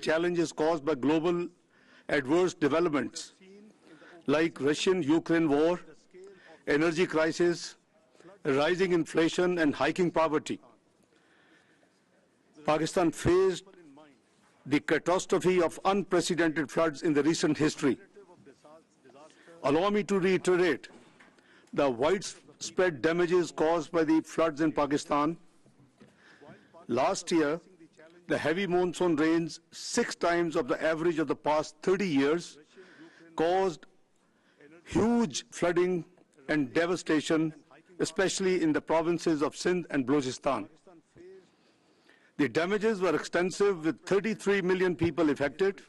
challenges caused by global adverse developments like Russian-Ukraine war, energy crisis, rising inflation and hiking poverty. Pakistan faced the catastrophe of unprecedented floods in the recent history. Allow me to reiterate the widespread damages caused by the floods in Pakistan. Last year, the heavy monsoon rains, 6 times of the average of the past 30 years, caused huge flooding and devastation, especially in the provinces of Sindh and Balochistan. The damages were extensive, with 33 million people affected,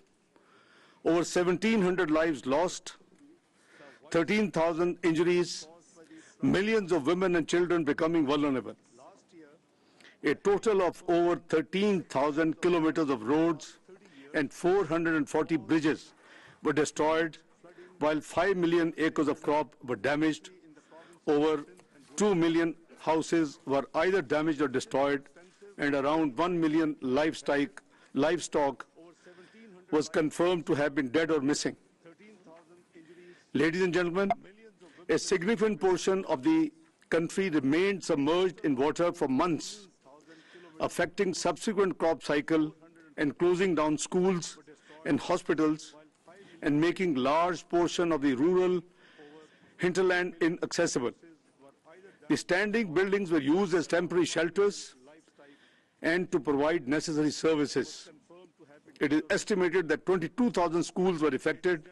over 1,700 lives lost, 13,000 injuries, millions of women and children becoming vulnerable. A total of over 13,000 kilometers of roads and 440 bridges were destroyed, while 5 million acres of crop were damaged. Over 2 million houses were either damaged or destroyed, and around 1 million livestock was confirmed to have been dead or missing. Ladies and gentlemen, a significant portion of the country remained submerged in water for months, affecting subsequent crop cycle and closing down schools and hospitals and making large portion of the rural hinterland inaccessible. The standing buildings were used as temporary shelters and to provide necessary services. It is estimated that 22,000 schools were affected,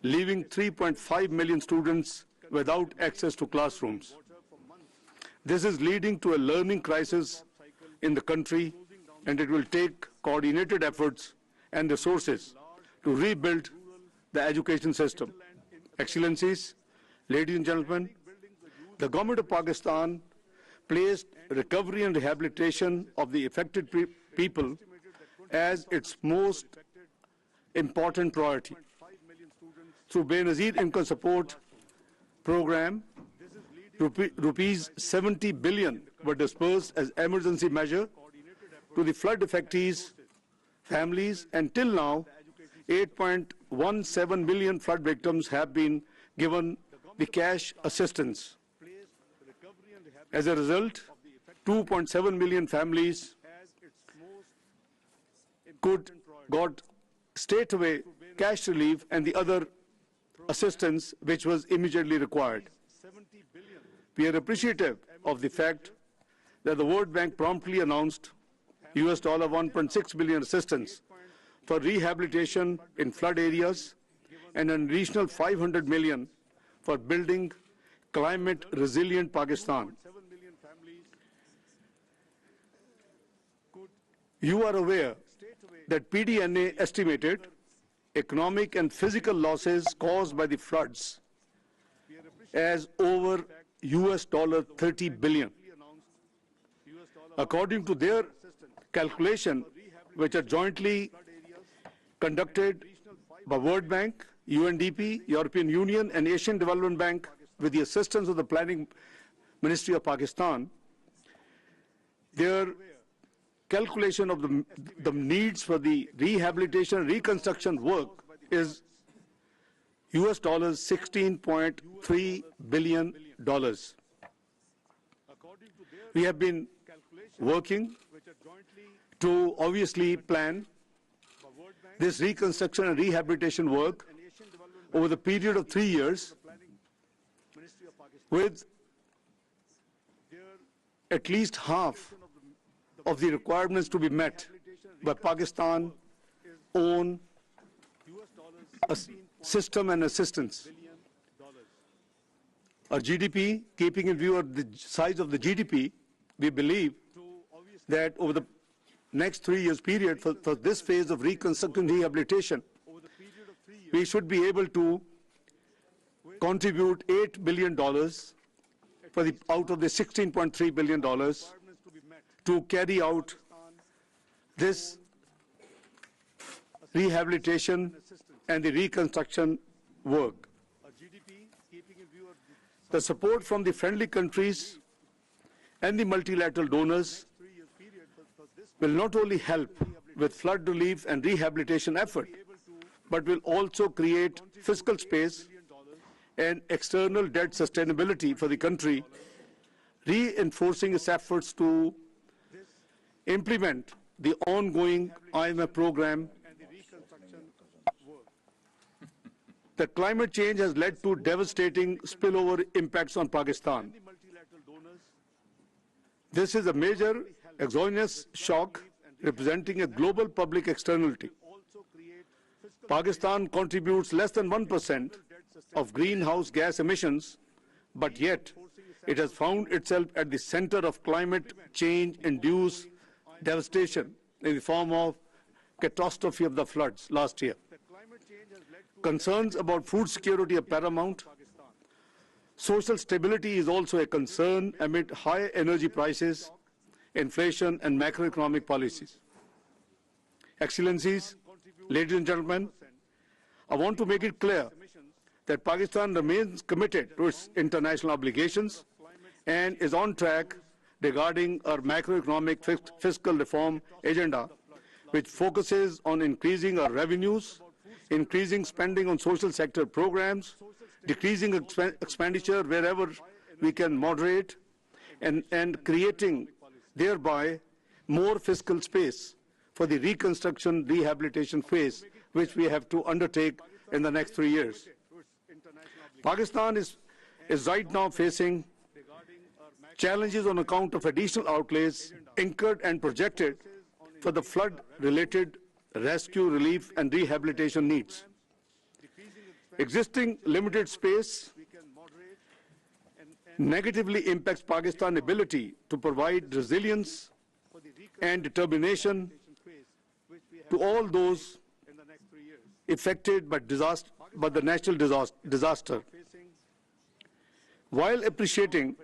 leaving 3.5 million students without access to classrooms. This is leading to a learning crisis in the country, and it will take coordinated efforts and resources to rebuild the education system. Excellencies, ladies and gentlemen, the government of Pakistan placed recovery and rehabilitation of the affected people as its most important priority. Through Benazir Income Support Program, rupees 70 billion were dispersed as emergency measure to the flood affectees, families, and till now, 8.17 million flood victims have been given the cash assistance. As a result, 2.7 million families got straight-away cash relief and the other assistance which was immediately required. We are appreciative of the fact that the World Bank promptly announced $1.6 billion assistance for rehabilitation in flood areas and an additional 500 million for building climate-resilient Pakistan. You are aware that PDNA estimated economic and physical losses caused by the floods as over $30 billion. According to their calculation, which are jointly conducted by World Bank, UNDP, European Union, and Asian Development Bank with the assistance of the Planning Ministry of Pakistan, their calculation of the needs for the rehabilitation and reconstruction work is $16.3 billion. We have been working to obviously plan this reconstruction and rehabilitation work over the period of 3 years, with at least half of the requirements to be met by Pakistan's own system and assistance. Our GDP, keeping in view of the size of the GDP, we believe that over the next 3 years period for this phase of reconstruction and rehabilitation, we should be able to contribute $8 billion out of the $16.3 billion to carry out this rehabilitation and the reconstruction work. The support from the friendly countries and the multilateral donors will not only help with flood relief and rehabilitation effort, but will also create fiscal space and external debt sustainability for the country, reinforcing its efforts to implement the ongoing IMF program. The climate change has led to devastating spillover impacts on Pakistan. This is a major exogenous shock representing a global public externality. Pakistan contributes less than 1% of greenhouse gas emissions, but yet it has found itself at the center of climate change-induced devastation in the form of catastrophe of the floods last year. Concerns about food security are paramount. Social stability is also a concern amid high energy prices, inflation, and macroeconomic policies. Excellencies, ladies and gentlemen, I want to make it clear that Pakistan remains committed to its international obligations and is on track regarding our macroeconomic fiscal reform agenda, which focuses on increasing our revenues, increasing spending on social sector programs, decreasing expenditure wherever we can moderate, and creating thereby more fiscal space for the reconstruction rehabilitation phase, which we have to undertake in the next 3 years. Pakistan is right now facing challenges on account of additional outlays incurred and projected for the flood-related rescue, relief, and rehabilitation needs. Existing limited space negatively impacts Pakistan's ability to provide resilience and determination to all those affected by the natural disaster. While appreciating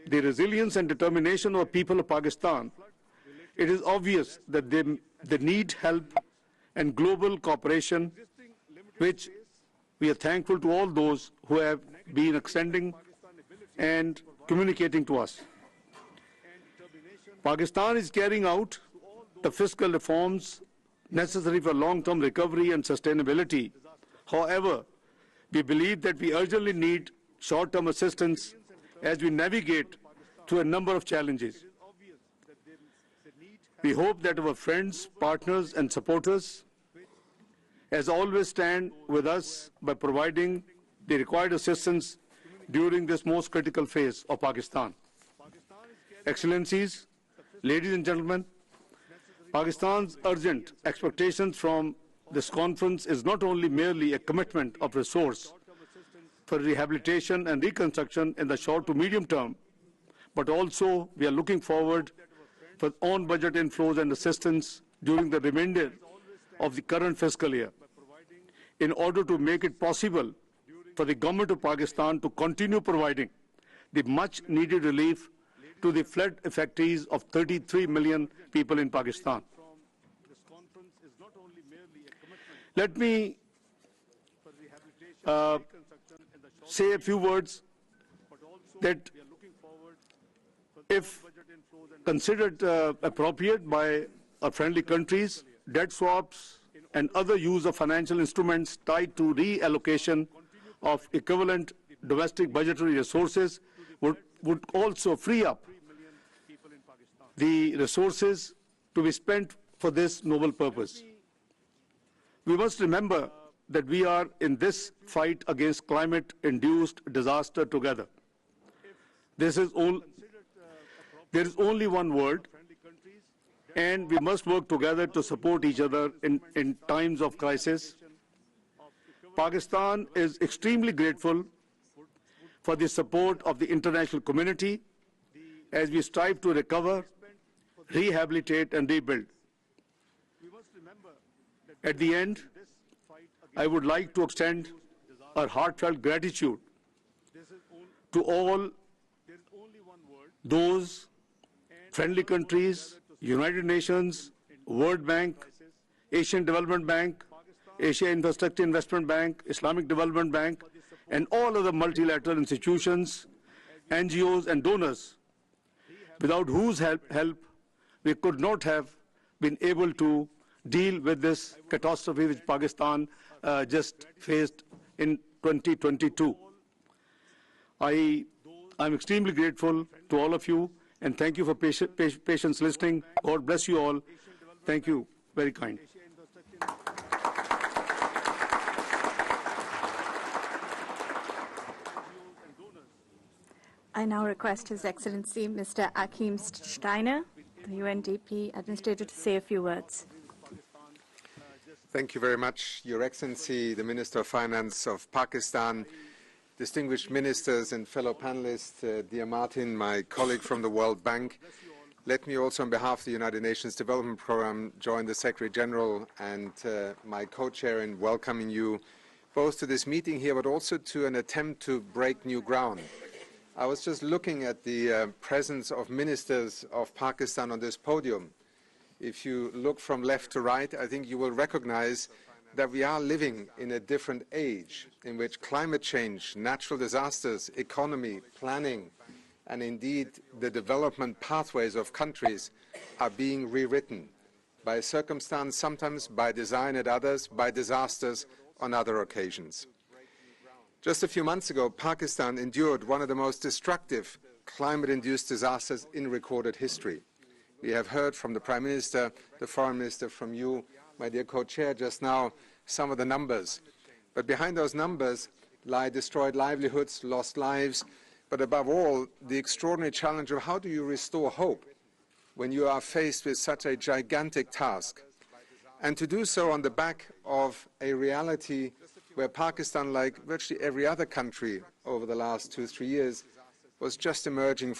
the resilience and determination of the people of Pakistan, it is obvious that they need help and global cooperation, which we are thankful to all those who have been extending and communicating to us. Pakistan is carrying out the fiscal reforms necessary for long-term recovery and sustainability. However, we believe that we urgently need short-term assistance as we navigate through a number of challenges. We hope that our friends, partners, and supporters, as always, stand with us by providing the required assistance during this most critical phase of Pakistan. Excellencies, ladies and gentlemen, Pakistan's urgent expectations from this conference is not only merely a commitment of resource for rehabilitation and reconstruction in the short to medium term, but also we are looking forward for on-budget inflows and assistance during the remainder of the current fiscal year, in order to make it possible for the government of Pakistan to continue providing the much-needed relief to the flood affectees of 33 million people in Pakistan. Let me say a few words that, if considered appropriate by our friendly countries, debt swaps and other use of financial instruments tied to reallocation of equivalent domestic budgetary resources would also free up the resources to be spent for this noble purpose. We must remember that we are in this fight against climate-induced disaster together. There is only one world, and we must work together to support each other in times of crisis. Pakistan is extremely grateful for the support of the international community as we strive to recover, rehabilitate, and rebuild. At the end, I would like to extend our heartfelt gratitude to all those friendly countries, United Nations, World Bank, Asian Development Bank, Asia Infrastructure Investment Bank, Islamic Development Bank, and all other multilateral institutions, NGOs, and donors, without whose help we could not have been able to deal with this catastrophe which Pakistan just faced in 2022. I'm extremely grateful to all of you, and thank you for patience listening. God bless you all. Thank you. Very kind. I now request His Excellency Mr. Achim Steiner, the UNDP Administrator, to say a few words. Thank you very much, Your Excellency, the Minister of Finance of Pakistan, distinguished ministers and fellow panelists, dear Martin, my colleague from the World Bank. Let me also, on behalf of the United Nations Development Programme, join the Secretary General and my co-chair in welcoming you both to this meeting here, but also to an attempt to break new ground. I was just looking at the presence of ministers of Pakistan on this podium. If you look from left to right, I think you will recognize that we are living in a different age in which climate change, natural disasters, economy, planning, and indeed the development pathways of countries are being rewritten by circumstance, sometimes by design at others, by disasters on other occasions. Just a few months ago, Pakistan endured one of the most destructive climate-induced disasters in recorded history. We have heard from the Prime Minister, the Foreign Minister, from you, my dear co-chair, just now, some of the numbers. But behind those numbers lie destroyed livelihoods, lost lives, but above all, the extraordinary challenge of how do you restore hope when you are faced with such a gigantic task? And to do so on the back of a reality where Pakistan, like virtually every other country over the last 2-3 years, was just emerging